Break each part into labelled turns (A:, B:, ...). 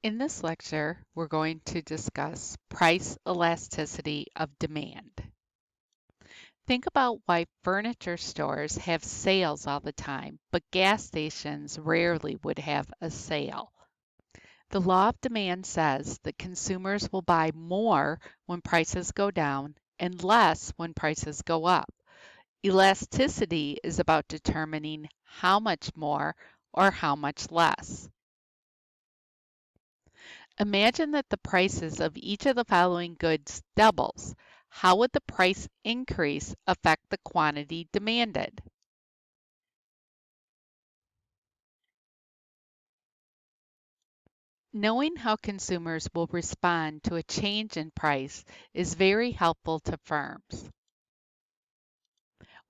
A: In this lecture, we're going to discuss price elasticity of demand. Think about why furniture stores have sales all the time, but gas stations rarely would have a sale. The law of demand says that consumers will buy more when prices go down and less when prices go up. Elasticity is about determining how much more or how much less. Imagine that the prices of each of the following goods doubles. How would the price increase affect the quantity demanded? Knowing how consumers will respond to a change in price is very helpful to firms.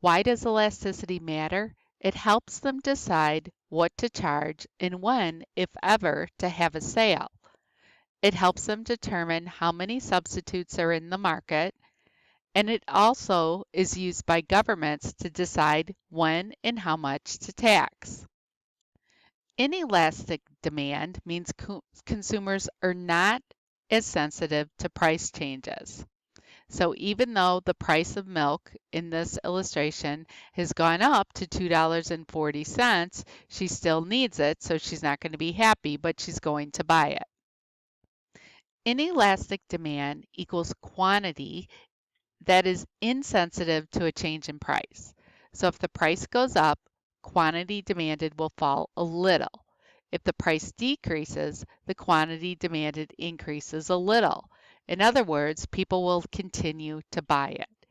A: Why does elasticity matter? It helps them decide what to charge and when, if ever, to have a sale. It helps them determine how many substitutes are in the market, and it also is used by governments to decide when and how much to tax. Inelastic demand means consumers are not as sensitive to price changes. So even though the price of milk in this illustration has gone up to $2.40, she still needs it, so she's not going to be happy, but she's going to buy it. Inelastic demand equals quantity that is insensitive to a change in price. So if the price goes up, quantity demanded will fall a little. If the price decreases, the quantity demanded increases a little. In other words, people will continue to buy it.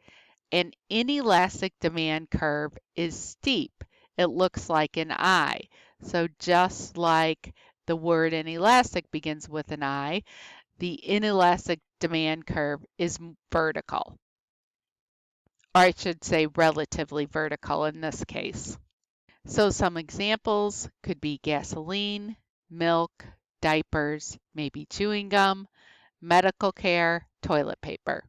A: An inelastic demand curve is steep. It looks like an I. So just like the word inelastic begins with an I, the inelastic demand curve is vertical. Or I should say relatively vertical in this case. So some examples could be gasoline, milk, diapers, maybe chewing gum, medical care, toilet paper.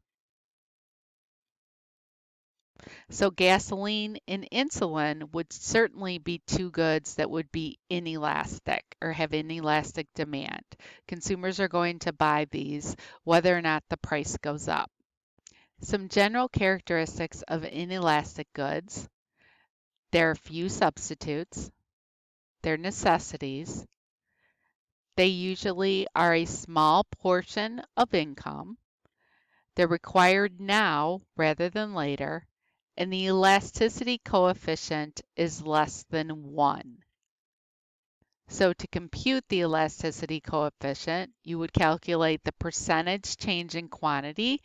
A: So gasoline and insulin would certainly be two goods that would be inelastic or have inelastic demand. Consumers are going to buy these whether or not the price goes up. Some general characteristics of inelastic goods. There are few substitutes. They're necessities. They usually are a small portion of income. They're required now rather than later. And the elasticity coefficient is less than 1. So to compute the elasticity coefficient, you would calculate the percentage change in quantity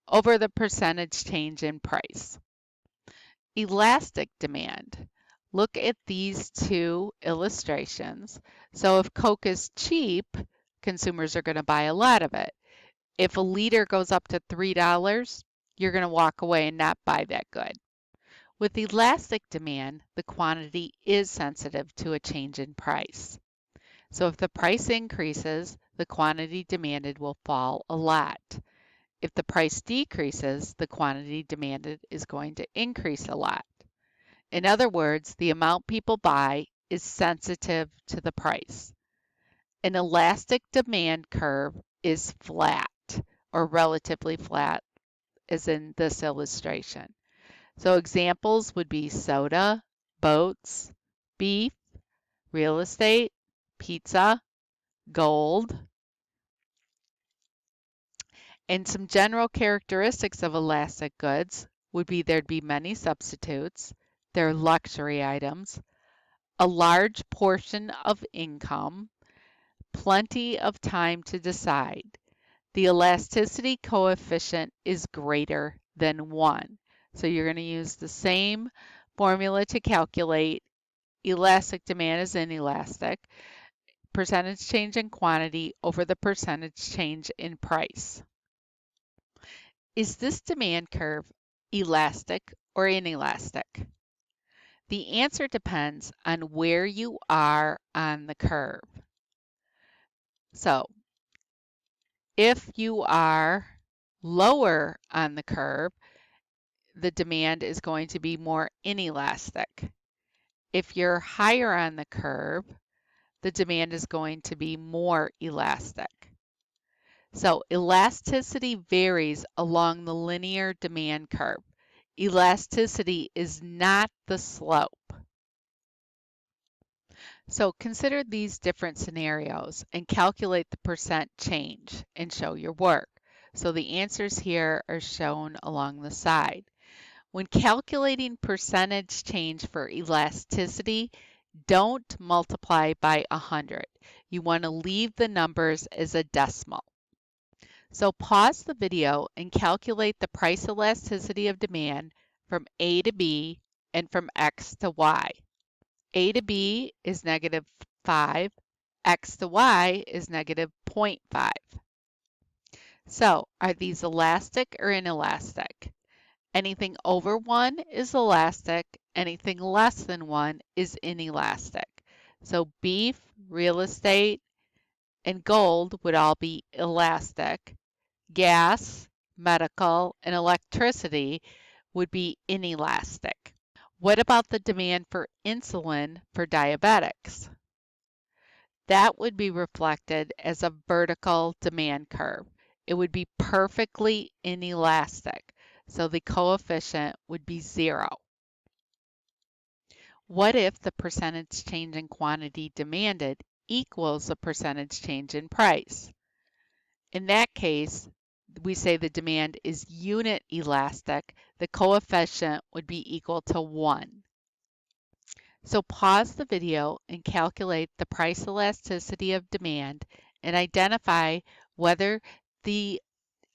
A: over the percentage change in price. Elastic demand. Look at these two illustrations. So if Coke is cheap, consumers are going to buy a lot of it. If a liter goes up to $3, you're going to walk away and not buy that good. With elastic demand, the quantity is sensitive to a change in price. So if the price increases, the quantity demanded will fall a lot. If the price decreases, the quantity demanded is going to increase a lot. In other words, the amount people buy is sensitive to the price. An elastic demand curve is flat or relatively flat, as in this illustration. So examples would be soda, boats, beef, real estate, pizza, gold. And some general characteristics of elastic goods would be there'd be many substitutes, they're luxury items, a large portion of income, plenty of time to decide. The elasticity coefficient is greater than 1. So you're going to use the same formula to calculate elastic demand as inelastic, percentage change in quantity over the percentage change in price. Is this demand curve elastic or inelastic? The answer depends on where you are on the curve. So if you are lower on the curve, the demand is going to be more inelastic. If you're higher on the curve, the demand is going to be more elastic. So elasticity varies along the linear demand curve. Elasticity is not the slope. So consider these different scenarios and calculate the percent change and show your work. So the answers here are shown along the side. When calculating percentage change for elasticity, don't multiply by 100. You want to leave the numbers as a decimal. So pause the video and calculate the price elasticity of demand from A to B and from X to Y. A to B is negative 5, X to Y is negative 0.5. So are these elastic or inelastic? Anything over 1 is elastic, anything less than 1 is inelastic. So beef, real estate, and gold would all be elastic. Gas, medical, and electricity would be inelastic. What about the demand for insulin for diabetics? That would be reflected as a vertical demand curve. It would be perfectly inelastic, so the coefficient would be 0. What if the percentage change in quantity demanded equals the percentage change in price? In that case, we say the demand is unit elastic. The coefficient would be equal to 1. So pause the video and calculate the price elasticity of demand and identify whether the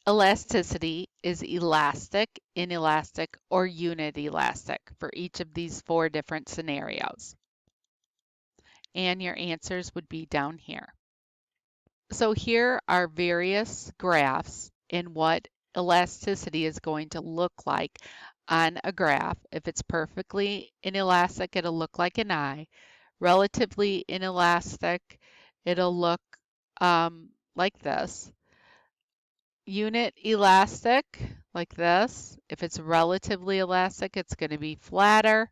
A: elasticity is elastic, inelastic, or unit elastic for each of these 4 different scenarios. And your answers would be down here. So here are various graphs in what elasticity is going to look like on a graph. If it's perfectly inelastic, it'll look like an eye. Relatively inelastic, it'll look like this. Unit elastic, like this. If it's relatively elastic, it's going to be flatter.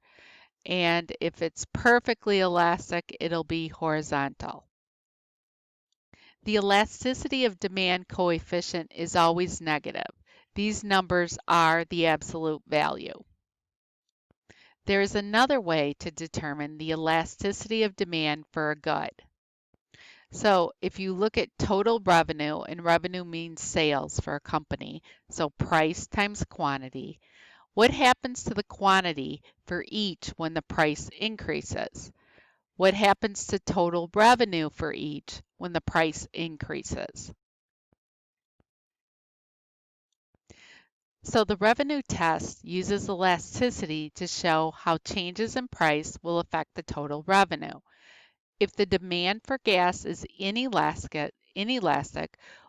A: And if it's perfectly elastic, it'll be horizontal. The elasticity of demand coefficient is always negative. These numbers are the absolute value. There is another way to determine the elasticity of demand for a good. So if you look at total revenue, and revenue means sales for a company, so price times quantity, what happens to the quantity for each when the price increases? What happens to total revenue for each when the price increases? So the revenue test uses elasticity to show how changes in price will affect the total revenue. If the demand for gas is inelastic,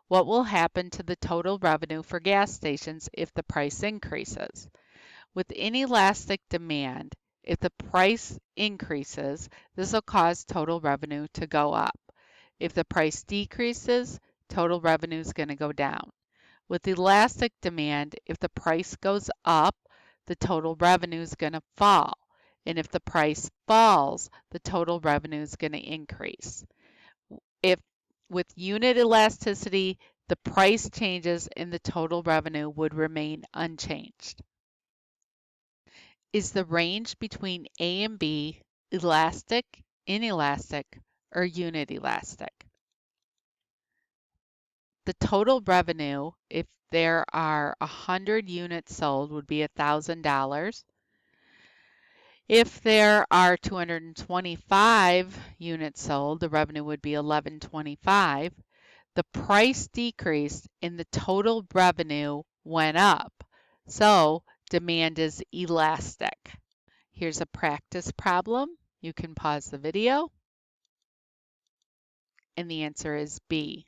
A: what will happen to the total revenue for gas stations if the price increases? With inelastic demand, if the price increases, this will cause total revenue to go up. If the price decreases, total revenue is going to go down. With elastic demand, if the price goes up, the total revenue is going to fall. And if the price falls, the total revenue is going to increase. If with unit elasticity, the price changes and the total revenue would remain unchanged. Is the range between A and B elastic, inelastic, or unit elastic? The total revenue, if there are 100 units sold, would be $1,000. If there are 225 units sold, the revenue would be $1,125. The price decreased and the total revenue went up. So demand is elastic. Here's a practice problem. You can pause the video. And the answer is B.